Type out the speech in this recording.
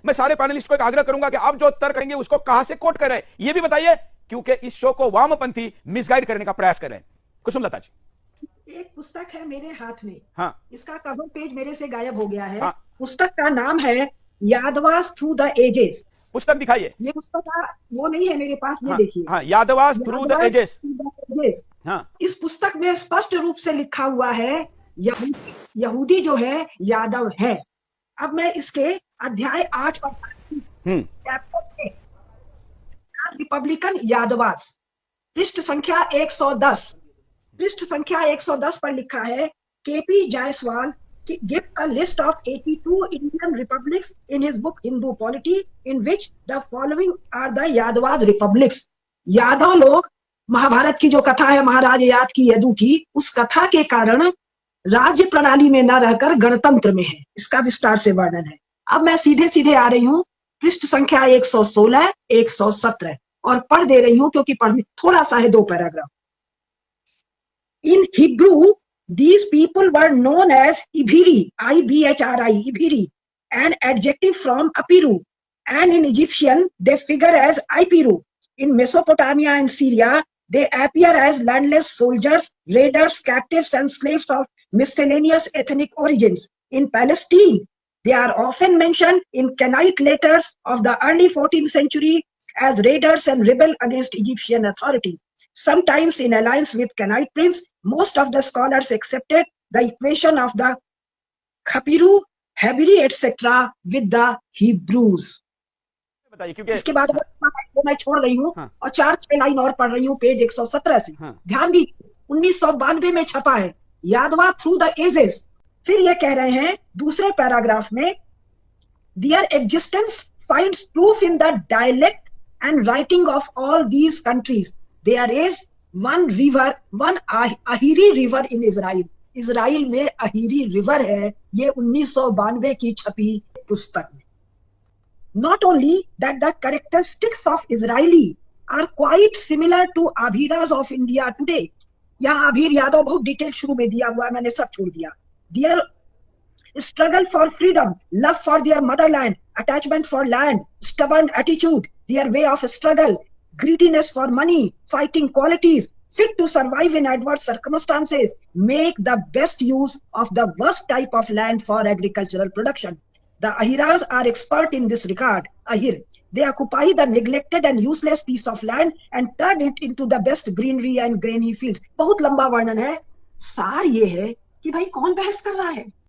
मैं सारे पैनलिस्ट को एक आग्रह करूंगा कि आप जो उत्तर करेंगे उसको कहां से कोट कर रहे हैं ये भी बताइए, क्योंकि इस शो को वामपंथी मिसगाइड करने का प्रयास कर रहे हैं। कुसुमलता जी। एक पुस्तक है मेरे हाथ में। हाँ। इसका कवर पेज मेरे से गायब हो गया है। हाँ। पुस्तक का नाम है यादवास थ्रू द एजेस। पुस्तक दिखाइए। ये पुस्तक वो नहीं है मेरे पास, ये हाँ, देखिए। हाँ, यादवास थ्रू द एजेस। हाँ। इस पुस्तक में स्पष्ट रूप से लिखा हुआ है यहूदी जो है यादव है। अब मैं इसके अध्याय 8 पर रिपब्लिकन यादवास पृष्ठ संख्या 110। पृष्ठ संख्या 110 पर लिखा है KP Jaiswal give a list of 82 Indian republics in his book Hindu Polity, in which the following are the Yadavas republics. Yadav लोग, महाभारत की जो कथा है महाराज याद की यदु की, उस कथा के कारण राज्य प्रणाली में न रहकर गणतंत्र में है। इसका विस्तार से वर्णन है। अब मैं सीधे सीधे आ रही हूँ पृष्ठ संख्या 116, 117 और पढ़ दे रही हूँ क्योंकि पढ़ने थोड़ा सा है, 2 paragraph. In Hebrew, these people were known as Ibhiri, I-B-H-R-I, Ibhiri, an adjective from Apiru. And in Egyptian, they figure as Ipiru. In Mesopotamia and Syria, they appear as landless soldiers, raiders, captives, and slaves of miscellaneous ethnic origins. In Palestine, they are often mentioned in Canaanite letters of the early 14th century as raiders and rebel against Egyptian authority. Sometimes in alliance with Canaanite prince, most of the scholars accepted the equation of the Khapiru, Heberi, etc. with the Hebrews. इसके बाद वो मैं छोड़ रही हूँ और 4-6 line और पढ़ रही हूँ पेज 117 से। ध्यान दीजिए, 1992 में छपा है यादवा थ्रू द एजेस। फिर ये कह रहे हैं दूसरे पैराग्राफ में, their existence finds proof in the dialect and writing of all these countries. There is one river, one Ahiri river in Israel. Israel में अहिरी रिवर है। ये 1992 की छपी पुस्तक में। Not only that, the characteristics of Israeli are quite similar to Abhiras of India today. यहाँ अभीर यादव बहुत detail शुरू में दिया हुआ है, मैंने सब छोड़ दिया। Their struggle for freedom, love for their motherland, attachment for land, stubborn attitude, their way of struggle, greediness for money, fighting qualities, fit to survive in adverse circumstances, make the best use of the worst type of land for agricultural production. The Ahiras are expert in this regard. Ahir, they occupy the neglected and useless piece of land and turn it into the best greenery and grainy fields. बहुत लंबा वर्णन है। सार ये है कि भाई कौन बहस कर रहा है?